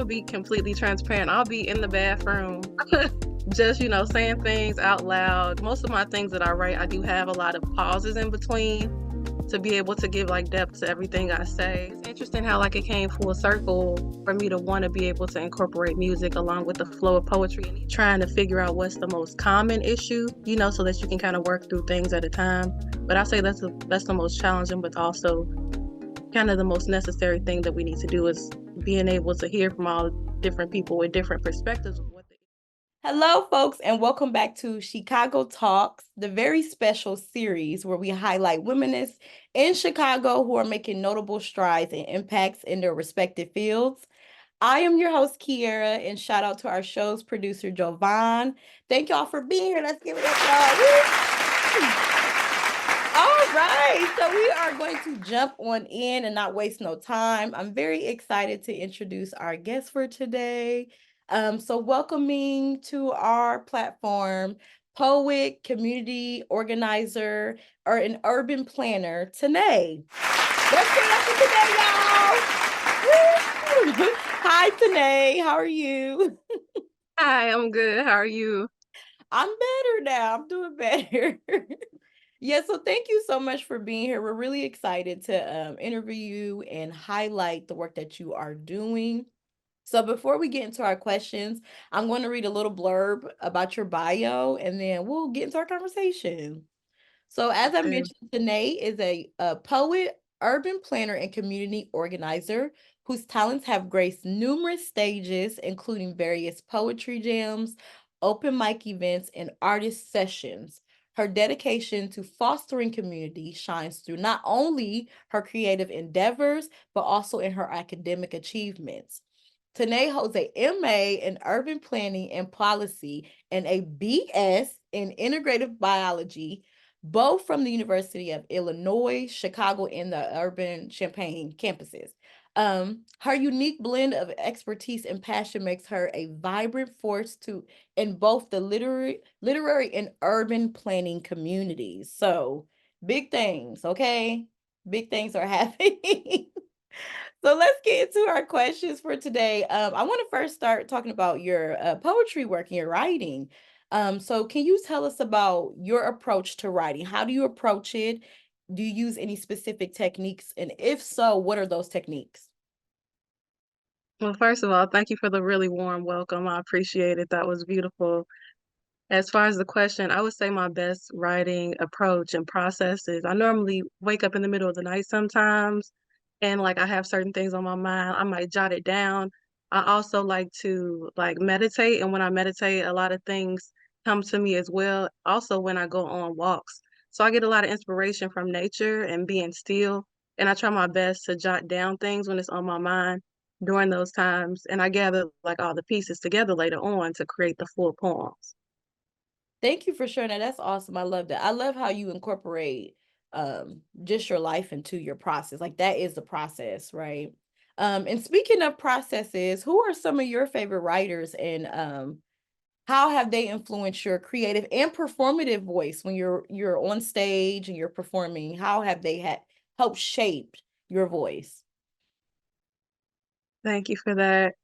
gonna be completely transparent. I'll be in the bathroom, just, saying things out loud. Most of my things that I write, I do have a lot of pauses in between to be able to give like depth to everything I say. It's interesting how like it came full circle for me to want to be able to incorporate music along with the flow of poetry and trying to figure out what's the most common issue, so that you can kind of work through things at a time. But I say that's the most challenging, but also kind of the most necessary thing that we need to do is being able to hear from all different people with different perspectives of what they. Hello, folks, and welcome back to SHEcago Talks, the very special series where we highlight womenists in Chicago who are making notable strides and impacts in their respective fields. I am your host, Kiera, and shout out to our show's producer, Jovan. Thank y'all for being here. Let's give it up, y'all. All right, so we are going to jump on in and not waste no time. I'm very excited to introduce our guest for today. So welcoming to our platform, poet, community organizer, or an urban planner, Tanae. Let's give it up for Tanae, y'all. Hi, Tanae. How are you? Hi, I'm good. How are you? I'm better now. I'm doing better. Yeah, so thank you so much for being here. We're really excited to interview you and highlight the work that you are doing. So before we get into our questions, I'm going to read a little blurb about your bio and then we'll get into our conversation. So as I mentioned, Tanae is a poet, urban planner, and community organizer whose talents have graced numerous stages, including various poetry jams, open mic events, and artist sessions. Her dedication to fostering community shines through not only her creative endeavors, but also in her academic achievements. Tanae holds a MA in urban planning and policy and a BS in integrative biology, both from the University of Illinois, Chicago, and the urban Champaign campuses. Her unique blend of expertise and passion makes her a vibrant force in both the literary and urban planning communities. So big things, okay? Big things are happening. So let's get into our questions for today. I want to first start talking about your poetry work and your writing. So can you tell us about your approach to writing? How do you approach it? Do you use any specific techniques? And if so, what are those techniques? Well, first of all, thank you for the really warm welcome. I appreciate it. That was beautiful. As far as the question, I would say my best writing approach and process is I normally wake up in the middle of the night sometimes, and like I have certain things on my mind. I might jot it down. I also like to like meditate, and when I meditate, a lot of things come to me as well. Also, when I go on walks, so I get a lot of inspiration from nature and being still, and I try my best to jot down things when it's on my mind during those times, and I gather like all the pieces together later on to create the full poems. Thank you for sharing that. That's awesome. I love that. I love how you incorporate just your life into your process. Like that is the process, right? And speaking of processes, who are some of your favorite writers and how have they influenced your creative and performative voice when you're on stage and you're performing? How have they helped shape your voice? Thank you for that.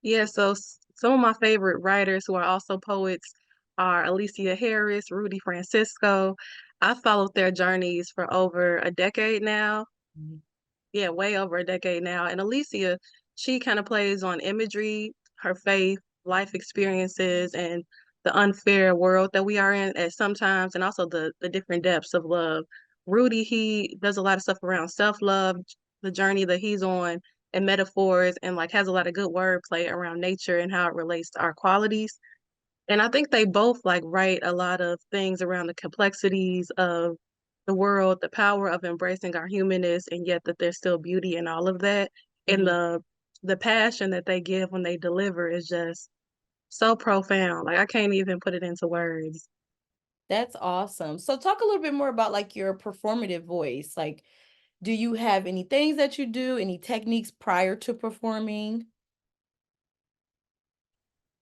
Yeah, so some of my favorite writers who are also poets are Alicia Harris, Rudy Francisco. I followed their journeys for over a decade now. Mhm. Yeah, way over a decade now. And Alicia, she kind of plays on imagery, her faith, life experiences, and the unfair world that we are in at sometimes, and also the different depths of love. Rudy, he does a lot of stuff around self-love, the journey that he's on, and metaphors, and like has a lot of good wordplay around nature and how it relates to our qualities. And I think they both like write a lot of things around the complexities of the world, the power of embracing our humanness, and yet that there's still beauty in all of that. And Mhm. the passion that they give when they deliver is just so profound. Like I can't even put it into words. That's awesome. So talk a little bit more about like your performative voice. Like, do you have any things that you do, any techniques prior to performing?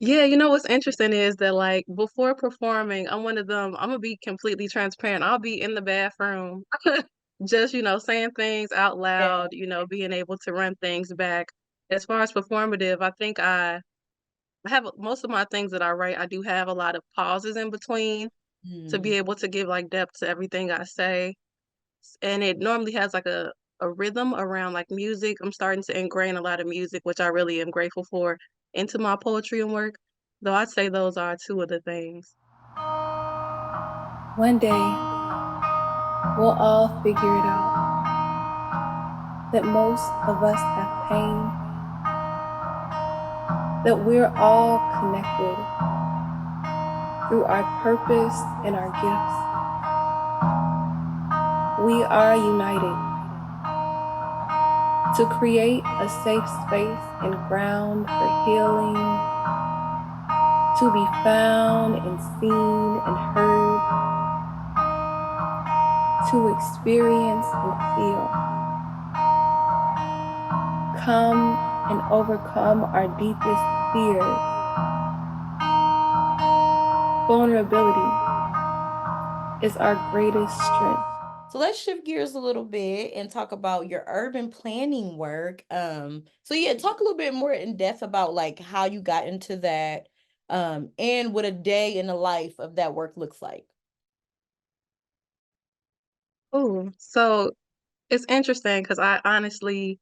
Yeah, what's interesting is that like before performing, I'm one of them, I'm gonna be completely transparent. I'll be in the bathroom, just, saying things out Yeah. loud, being able to run things back. As far as performative, I think I have most of my things that I write, I do have a lot of pauses in between to be Mm. able to give like depth to everything I say. And it normally has like a rhythm around like music. I'm starting to ingrain a lot of music, which I really am grateful for, into my poetry and work. Though I'd say those are two of the things. One day, we'll all figure it out that most of us have pain, that we're all connected through our purpose and our gifts. We are united to create a safe space and ground for healing, to be found and seen and heard, to experience and feel. Come and overcome our deepest fears. Vulnerability is our greatest strength. So let's shift gears a little bit and talk about your urban planning work. So yeah, talk a little bit more in depth about like how you got into that, and what a day in the life of that work looks like. Ooh, so it's interesting because I honestly,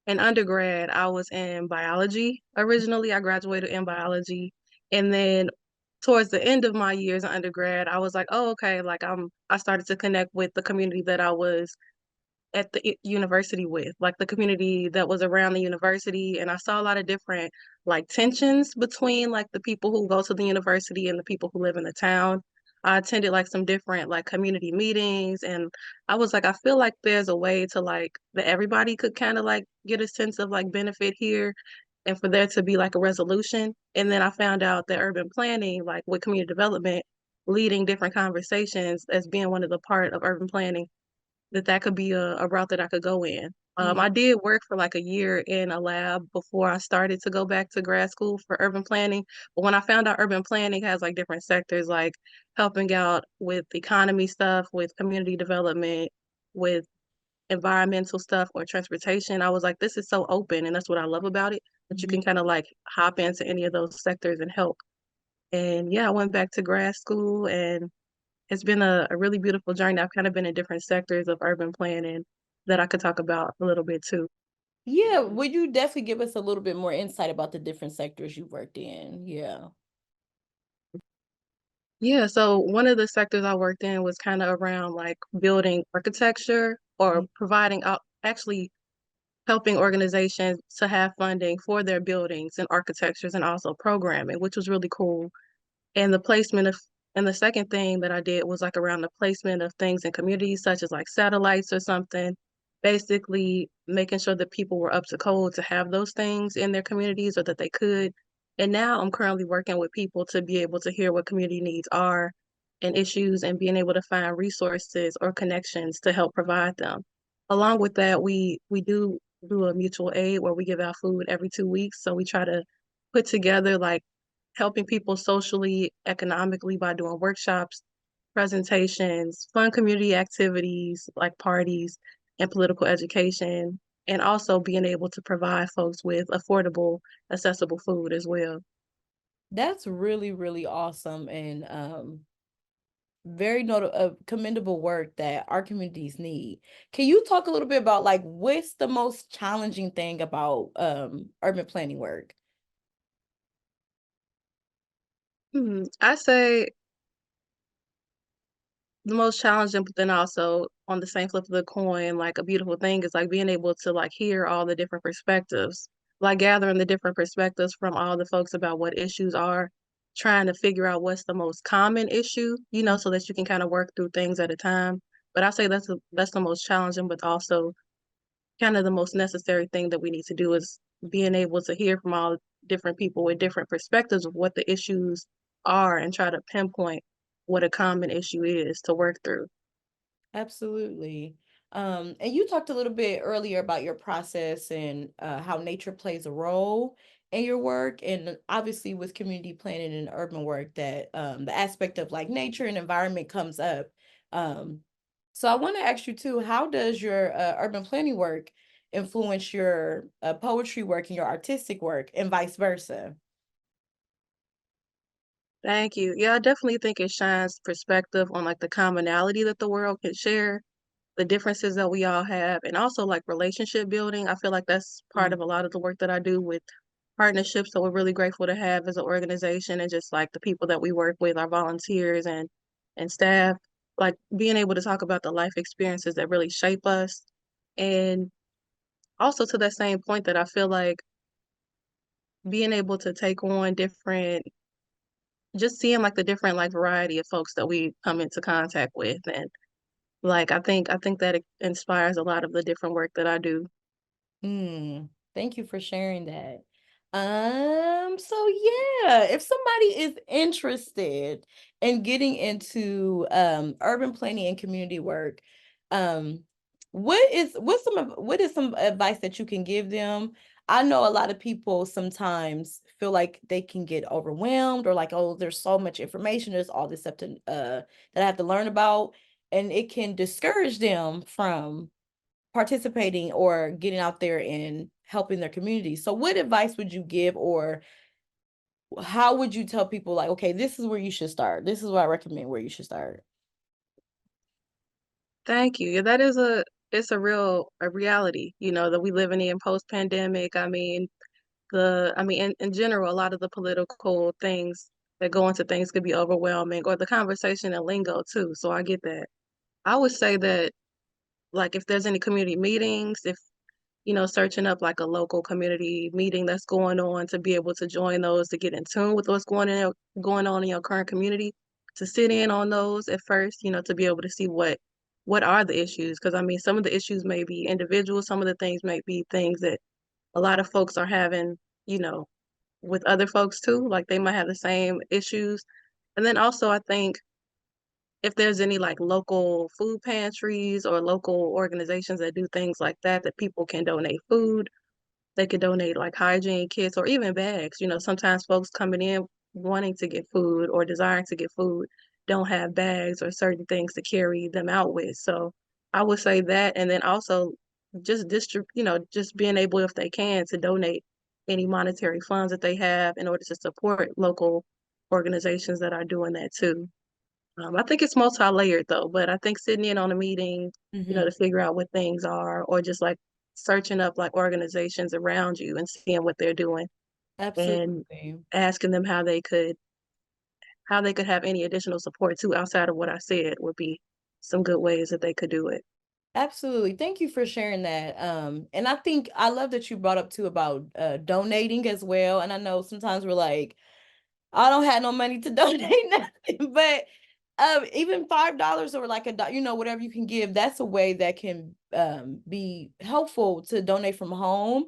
in undergrad, I was in biology originally. I graduated in biology. And then towards the end of my years in undergrad, I was like, oh, okay, like I started to connect with the community that I was at the university with, like the community that was around the university. And I saw a lot of different like tensions between like the people who go to the university and the people who live in the town. I attended like some different like community meetings, and I was like, I feel like there's a way to like that everybody could kind of like get a sense of like benefit here and for there to be like a resolution. And then I found out that urban planning, like with community development, leading different conversations as being one of the part of urban planning, that could be a route that I could go in. Mm. I did work for like a year in a lab before I started to go back to grad school for urban planning. But when I found out urban planning has like different sectors, like helping out with economy stuff, with community development, with environmental stuff or transportation, I was like, this is so open, and that's what I love about it, that you Mhm. can kind of like hop into any of those sectors and help. And yeah, I went back to grad school, and it's been a really beautiful journey. I've kind of been in different sectors of urban planning that I could talk about a little bit too. Yeah, would you definitely give us a little bit more insight about the different sectors you've worked in? Yeah. Yeah, so one of the sectors I worked in was kind of around like building architecture or providing actually helping organizations to have funding for their buildings and architectures and also programming, which was really cool. And the placement of, and the second thing that I did was like around the placement of things in communities, such as like satellites or something, basically making sure that people were up to code to have those things in their communities or that they could. And now I'm currently working with people to be able to hear what community needs are and issues and being able to find resources or connections to help provide them. Along with that, we do a mutual aid where we give out food every 2 weeks. So we try to put together like helping people socially, economically by doing workshops, presentations, fun community activities like parties and political education, and also being able to provide folks with affordable, accessible food as well. That's really, really awesome and very commendable work that our communities need. Can you talk a little bit about like what's the most challenging thing about urban planning work? I say the most challenging, but then also on the same flip of the coin, like a beautiful thing is like being able to like hear all the different perspectives, like gathering the different perspectives from all the folks about what issues are, trying to figure out what's the most common issue, so that you can kind of work through things at a time. But I say that's the most challenging, but also kind of the most necessary thing that we need to do is being able to hear from all different people with different perspectives of what the issues are and try to pinpoint what a common issue is to work through. Absolutely. And you talked a little bit earlier about your process and how nature plays a role in your work, and obviously with community planning and urban work, that the aspect of like nature and environment comes up. Um, so I want to ask you too, how does your urban planning work influence your poetry work and your artistic work, and vice versa? Thank you. Yeah, I definitely think it shines perspective on like the commonality that the world can share, the differences that we all have, and also like relationship building. I feel like that's part of a lot of the work that I do with partnerships that we're really grateful to have as an organization, and just like the people that we work with, our volunteers and staff, like being able to talk about the life experiences that really shape us. And also to that same point that I feel like being able to take on different, just seeing like the different like variety of folks that we come into contact with, and like I think that it inspires a lot of the different work that I do. Thank you for sharing that. So yeah, if somebody is interested in getting into urban planning and community work, um, what is some advice that you can give them? I know a lot of people sometimes feel like they can get overwhelmed, or like, oh, there's so much information, there's all this stuff to that I have to learn about, and it can discourage them from participating or getting out there and helping their community. So what advice would you give, or how would you tell people, like, okay, this is where you should start. This is what I recommend where you should start. Thank you. Yeah, that is it's a reality, that we living in post-pandemic. I mean, in general, a lot of the political things that go into things could be overwhelming, or the conversation and lingo too. So I get that. I would say that, like, if there's any community meetings, if searching up like a local community meeting that's going on, to be able to join those, to get in tune with what's going on in your current community, to sit in on those at first, to be able to see what are the issues. Because I mean, some of the issues may be individual, some of the things may be things that a lot of folks are having, you know, with other folks too. Like they might have the same issues. And then also, I think if there's any like local food pantries or local organizations that do things like that, that people can donate food, they could donate like hygiene kits or even bags. Sometimes folks coming in wanting to get food or desiring to get food don't have bags or certain things to carry them out with. So I would say that, and then also just just being able, if they can, to donate any monetary funds that they have in order to support local organizations that are doing that too. I think it's multi-layered though, but I think sitting in on a meeting, Mm-hmm. to figure out what things are, or just like searching up like organizations around you and seeing what they're doing, and Absolutely. asking them how they could have any additional support too outside of what I said would be some good ways that they could do it. Absolutely. Thank you for sharing that. And I think I love that you brought up too about donating as well. And I know sometimes we're like, I don't have no money to donate nothing, but even $5 or like whatever you can give, that's a way that can be helpful to donate from home.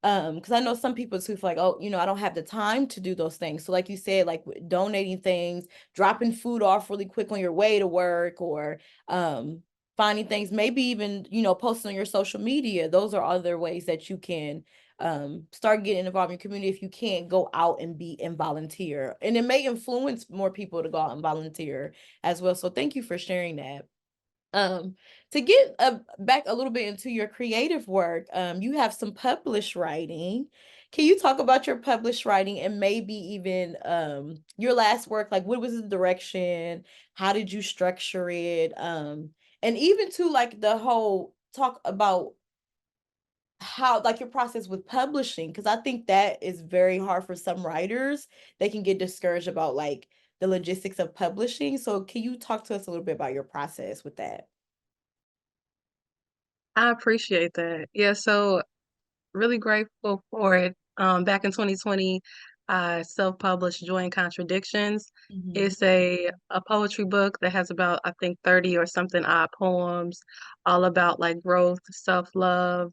Because I know some people too feel like, oh, I don't have the time to do those things. So like you said, like donating things, dropping food off really quick on your way to work, or finding things, maybe even, posting on your social media. Those are other ways that you can start getting involved in your community if you can't go out and volunteer. And it may influence more people to go out and volunteer as well. So thank you for sharing that. Um, to get back a little bit into your creative work, you have some published writing. Can you talk about your published writing, and maybe even your last work? Like, what was the direction? How did you structure it? And even to like the whole talk about how, like, your process with publishing, because I think that is very hard for some writers. They can get discouraged about like the logistics of publishing. So can you talk to us a little bit about your process with that? I appreciate that. Yeah, so really grateful for it. Back in 2020, I self-published Joy and Contradictions. Mhm. It's a poetry book that has about, I think, 30 or something odd poems, all about like growth, self-love,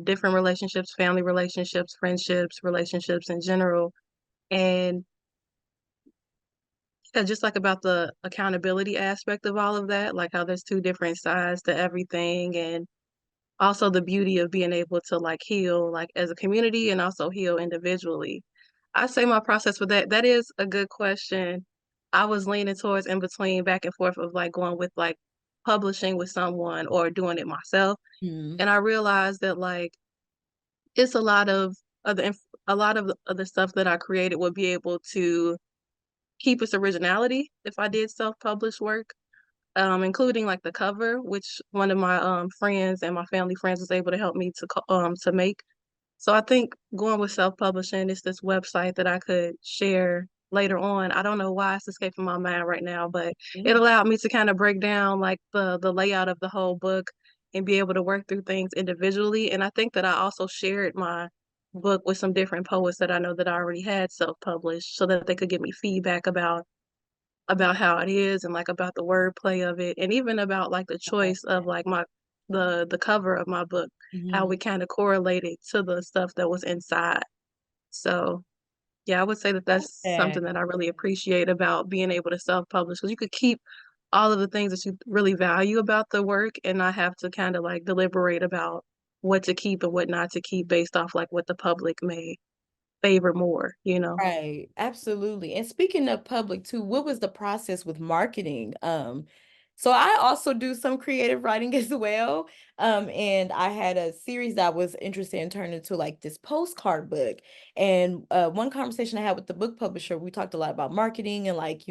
different relationships, family relationships, friendships, relationships in general. And yeah, just like about the accountability aspect of all of that, like how there's two different sides to everything, and also the beauty of being able to like heal like as a community and also heal individually. I say my process with that is a good question. I was leaning towards in between, back and forth, of like going with like publishing with someone or doing it myself. Mhm. And I realized that like it's a lot of the stuff that I created would be able to keep its originality if I did self-published work, including like the cover, which one of my friends and my family friends was able to help me to make. So I think going with self-publishing is this website that I could share later on. I don't know why it's escaping my mind right now, but it Mm. allowed me to kind of break down like the layout of the whole book and be able to work through things individually. And I think that I also shared my book with some different poets that I know that I already had self-published so that they could give me feedback about how it is and like about the wordplay of it and even about like the choice of like the cover of my book, how Mhm. we kind of correlated to the stuff that was inside. So yeah, I would say that Love that's that. something that I really appreciate about being able to self-publish because you could keep all of the things that you really value about the work and not have to kind of like deliberate about what to keep and what not to keep based off like what the public may favor more, you know? Right, absolutely. And speaking of public too, what was the process with marketing? So I also do some creative writing as well. And I had a series that I was interested in turning into like this postcard book. And one conversation I had with the book publisher, we talked a lot about marketing and like,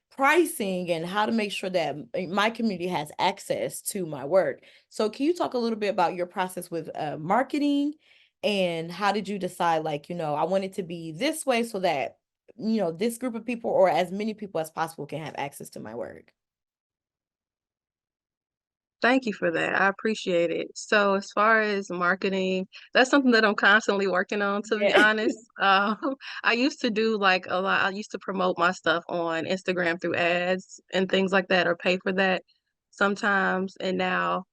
pricing and how to make sure that my community has access to my work. So can you talk a little bit about your process with marketing? And how did you decide, like, I want it to be this way so that, this group of people or as many people as possible can have access to my work? Thank you for that. I appreciate it. So, as far as marketing, that's something that I'm constantly working on, to be Yeah. honest. I used to do like a lot, I used to promote my stuff on Instagram through ads and things like that, or pay for that sometimes. And now,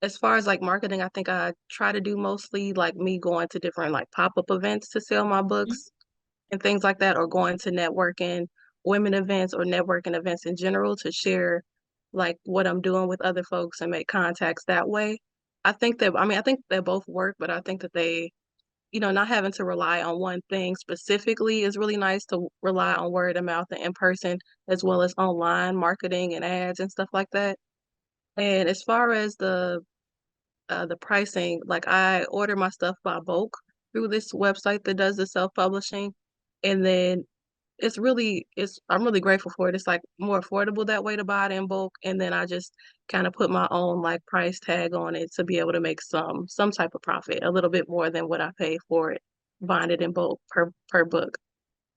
as far as like marketing, I think I try to do mostly like me going to different like pop-up events to sell my books and things like that, or going to networking women events or networking events in general to share like what I'm doing with other folks and make contacts that way. I think they both work, but I think that they, not having to rely on one thing specifically is really nice to rely on word of mouth and in person as well as online marketing and ads and stuff like that. And as far as the pricing, like I order my stuff by bulk through this website that does the self-publishing. And then I'm really grateful for it. It's like more affordable that way to buy it in bulk. And then I just kind of put my own like price tag on it to be able to make some type of profit, a little bit more than what I pay for it, buying it in bulk per book.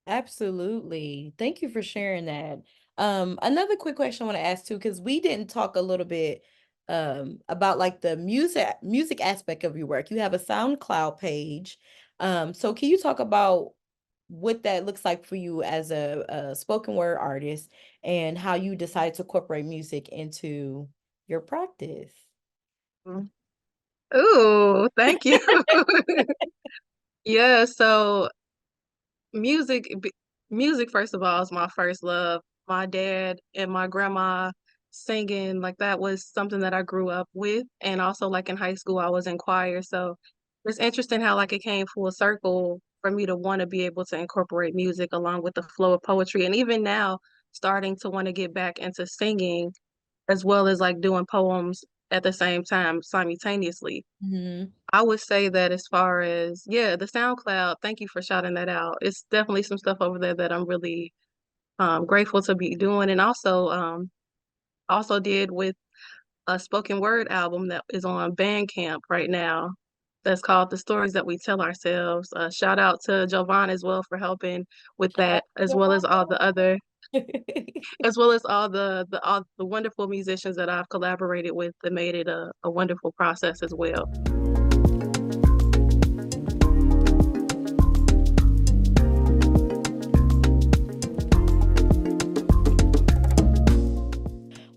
Absolutely. Thank you for sharing that. Another quick question I want to ask too, because we didn't talk a little bit about like the music aspect of your work. You have a SoundCloud page. So can you talk about what that looks like for you as a spoken word artist and how you decide to incorporate music into your practice? Mm. Ooh, thank you. Yeah, so music b- music first of all is my first love. My dad and my grandma singing, like that was something that I grew up with, and also like in high school I was in choir. So it's interesting how like it came full circle for me to want to be able to incorporate music along with the flow of poetry, and even now starting to want to get back into singing as well as like doing poems at the same time simultaneously. Mhm. I would say that as far as, yeah, the SoundCloud, thank you for shouting that out. It's definitely some stuff over there that I'm really grateful to be doing. And also did with a spoken word album that is on Bandcamp right now. That's called The Stories That We Tell Ourselves. Shout out to Jovan as well for helping with that, as well as all the other, as well as all the wonderful musicians that I've collaborated with that made it a wonderful process as well.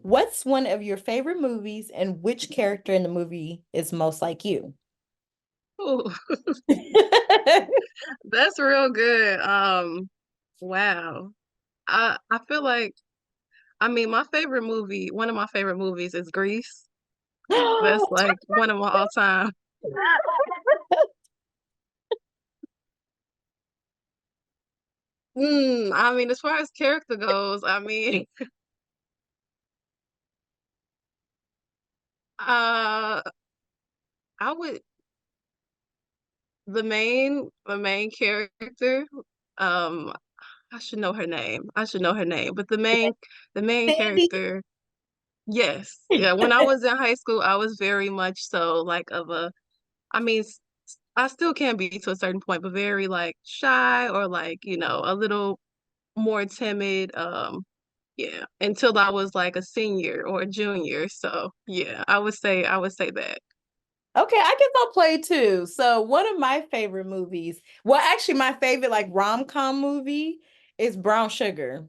What's one of your favorite movies and which character in the movie is most like you? Ooh. That's real good. Wow. I feel like my favorite movie, one of my favorite movies is Grease. That's like one of my all time. As far as character goes, uh I would the main character, um, I should know her name. I should know her name. But the main Sandy. character, yes. Yeah, when I was in high school, I was very much so like of a I mean, I still can be to a certain point, but very like shy or like, a little more timid. Yeah, until I was like a senior or a junior. So yeah, I would say that. Okay, I guess I'll play too. So one of my favorite movies, well, actually my favorite like rom-com movie is Brown Sugar.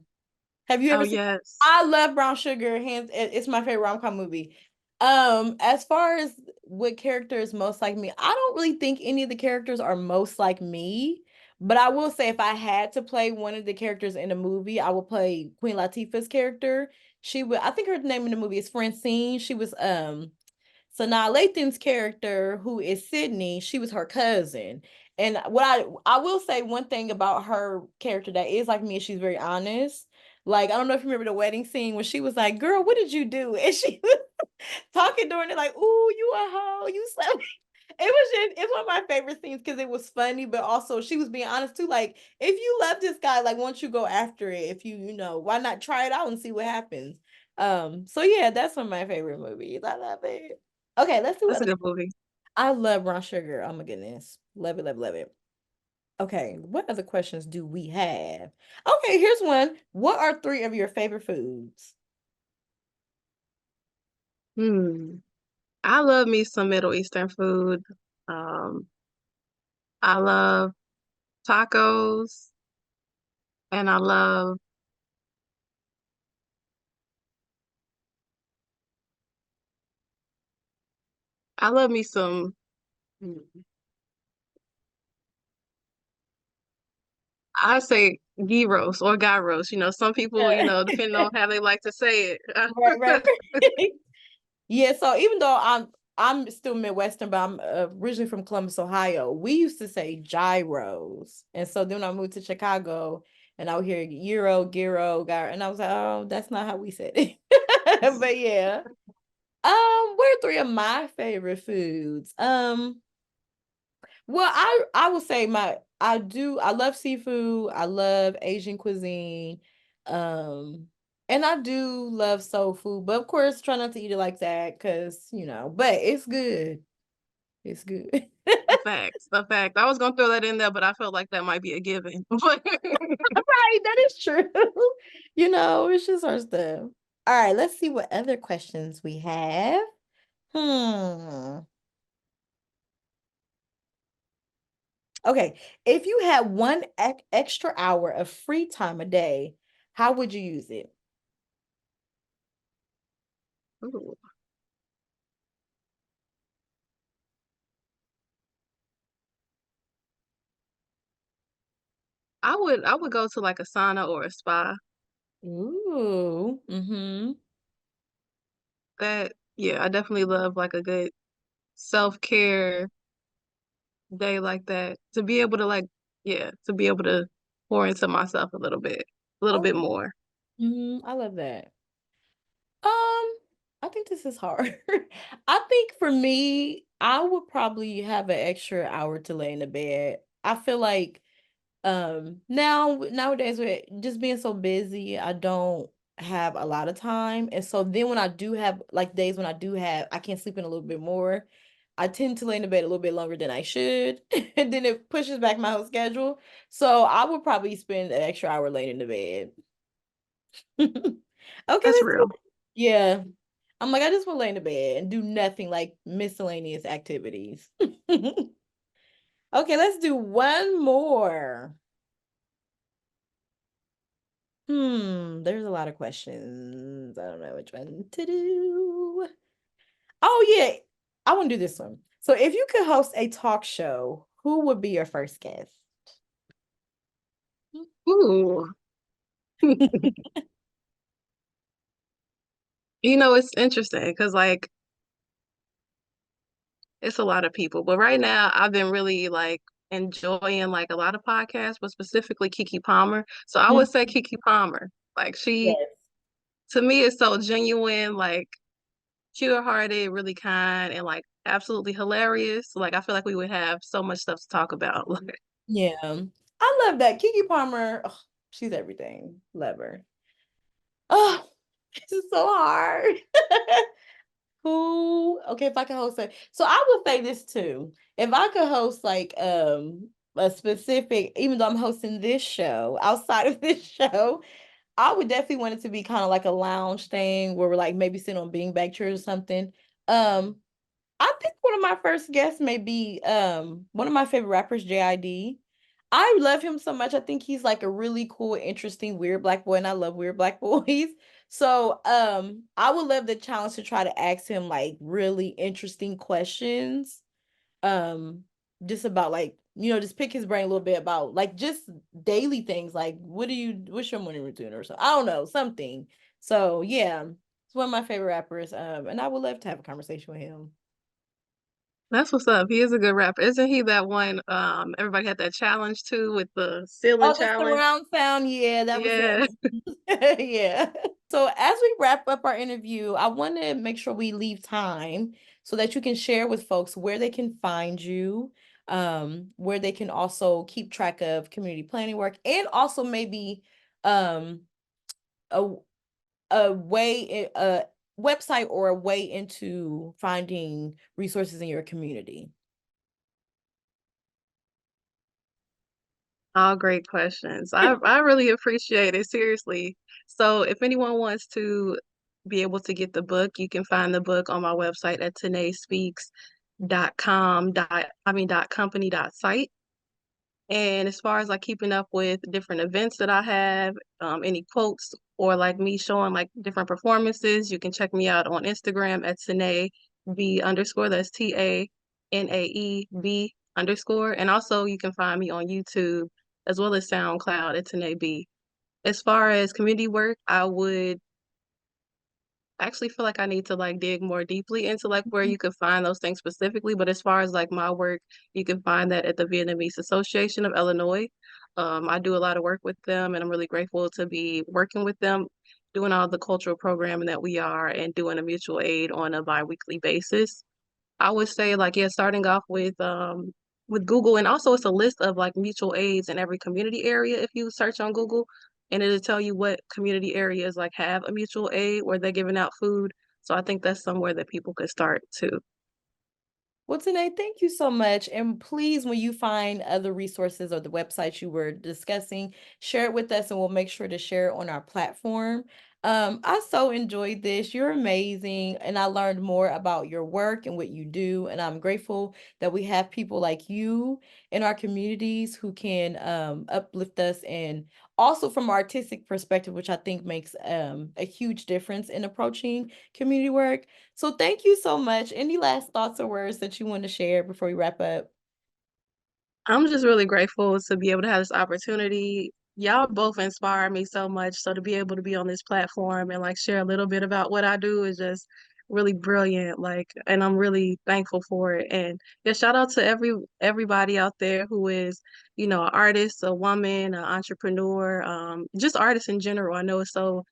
Have you Oh ever seen? yes. I love Brown Sugar. Hands, it's my favorite rom-com movie. As far as what character is most like me, I don't really think any of the characters are most like me. But I will say, if I had to play one of the characters in a movie, I would play Queen Latifah's character. She would, I think her name in the movie is Francine. She was so now Lathan's character, who is Sydney, she was her cousin. And what I will say one thing about her character that is like me is she's very honest. Like, I don't know if you remember the wedding scene when she was like, "Girl, what did you do?" And she was talking during it like, "Ooh, you a hoe, you slept." It's one of my favorite scenes because it was funny, but also she was being honest too. Like, if you love this guy, like, won't you go after it? If why not try it out and see what happens? So yeah, that's one of my favorite movies. I love it. Okay, let's do That's a other. good movie. I love brown sugar. Oh my goodness. Love it, love it, love it. Okay, what other questions do we have? Okay, here's one. What are three of your favorite foods? Hmm. I love me some Middle Eastern food. Um, I love tacos and I love me some I say gyros or gyros. Some people, Yeah. depending on how they like to say it. Right, right, right. Yeah, so even though I'm still Midwestern, but I'm originally from Columbus, Ohio, we used to say gyros. And so then when I moved to Chicago and I would hear gyro, gyro, and I was like, oh, that's not how we said it. But yeah. What are three of my favorite foods? Well, I would say I love seafood. I love Asian cuisine. And I do love soul food, but of course try not to eat it like that because, but it's good. It's good. A fact, a fact. I was gonna throw that in there, but I felt like that might be a given. Right, that is true. It's just our stuff. All right, let's see what other questions we have. Hmm. Okay, if you had one extra hour of free time a day, how would you use it? Ooh. I would go to like a sauna or a spa. Ooh, mm-hmm. Yeah, I definitely love like a good self-care day like that. To be able to like, yeah, to be able to pour into myself a little Oh, bit more. I love that. I think this is hard. I think for me, I would probably have an extra hour to lay in the bed. I feel like nowadays with just being so busy, I don't have a lot of time. And so then when I do have like days when I can't sleep in a little bit more, I tend to lay in the bed a little bit longer than I should. And then it pushes back my whole schedule. So I would probably spend an extra hour laying in the bed. Okay, That's let's do real. it. Yeah. I'm like, I just want to lay in the bed and do nothing like miscellaneous activities. Okay, let's do one more. There's a lot of questions. I don't know which one to do. Oh, yeah. I want to do this one. So, if you could host a talk show, who would be your first guest? Ooh. It's interesting because like it's a lot of people, but right now I've been really like enjoying like a lot of podcasts, but specifically Kiki Palmer. So I would say Kiki Palmer. Like she Yes. to me is so genuine. Like pure-hearted, really kind, and like absolutely hilarious. Like I feel like we would have so much stuff to talk about. Yeah. I love that. Kiki Palmer, oh, she's everything. Love her. Oh, this is so hard. Who, okay, if I could host it. So I would say this too. If I could host like a specific, even though I'm hosting this show, outside of this show, I would definitely want it to be kind of like a lounge thing where we're like maybe sitting on beanbag chairs or something. Um, I think one of my first guests may be one of my favorite rappers, JID. I love him so much. I think he's like a really cool, interesting, weird black boy, and I love weird black boys. So I would love the challenge to try to ask him like really interesting questions. Um, just about like, just pick his brain a little bit about like just daily things like what's your morning routine or something. I don't know, something. So yeah, it's one of my favorite rappers. And I would love to have a conversation with him. That's what's up. He is a good rapper. Isn't he that one everybody had that challenge too with the ceiling Oh, the challenge? surround sound. Yeah, that was Yeah. him. Yeah. So as we wrap up our interview, I want to make sure we leave time so that you can share with folks where they can find you, where they can also keep track of community planning work, and also maybe um a a website or a way into finding resources in your community. All great questions. I really appreciate it, seriously. So if anyone wants to be able to get the book, you can find the book on my website at tanaespeaks.com dot company dot site. And as far as like keeping up with different events that I have, any quotes or like me showing like different performances, you can check me out on Instagram at Tanae B underscore. That's TANAE B underscore. And also you can find me on YouTube as well as SoundCloud at Tanae B. As far as community work, I would actually feel like I need to like dig more deeply into like where you could find those things specifically. But as far as like my work, you can find that at the Vietnamese Association of Illinois. I do a lot of work with them, and I'm really grateful to be working with them, doing all the cultural programming that we are, and doing a mutual aid on a biweekly basis. I would say like yeah, starting off with Google, and also it's a list of like mutual aids in every community area if you search on Google, and it'll tell you what community areas like have a mutual aid where they're giving out food. So I think that's somewhere that people could start too. Well, Tanae, thank you so much. And please, when you find other resources or the websites you were discussing, share it with us and we'll make sure to share it on our platform. I so enjoyed this. You're amazing. And I learned more about your work and what you do. And I'm grateful that we have people like you in our communities who can uplift us and also from an artistic perspective, which I think makes a huge difference in approaching community work. So thank you so much. Any last thoughts or words that you want to share before we wrap up? I'm just really grateful to be able to have this opportunity. Y'all both inspire me so much. So to be able to be on this platform and like share a little bit about what I do is just really brilliant. Like, and I'm really thankful for it. And yeah, shout out to everybody out there who is, an artist, a woman, an entrepreneur, just artists in general. I know it's so,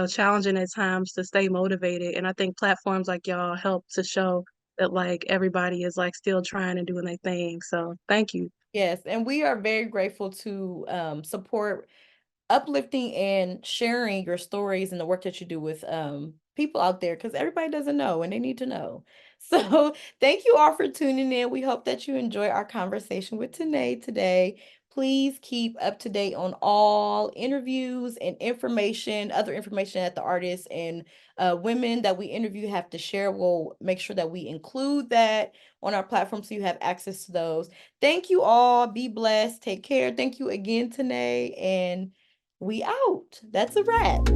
challenging at times to stay motivated. And I think platforms like y'all help to show that like everybody is like still trying and doing their thing. So thank you. Yes, and we are very grateful to support uplifting and sharing your stories and the work that you do with people out there because everybody doesn't know and they need to know. So thank you all for tuning in. We hope that you enjoy our conversation with Tanae today. Please keep up to date on all interviews and information, other information that the artists and women that we interview have to share. We'll make sure that we include that on our platform so you have access to those. Thank you all. Be blessed. Take care. Thank you again, Tanae. And we out. That's a wrap.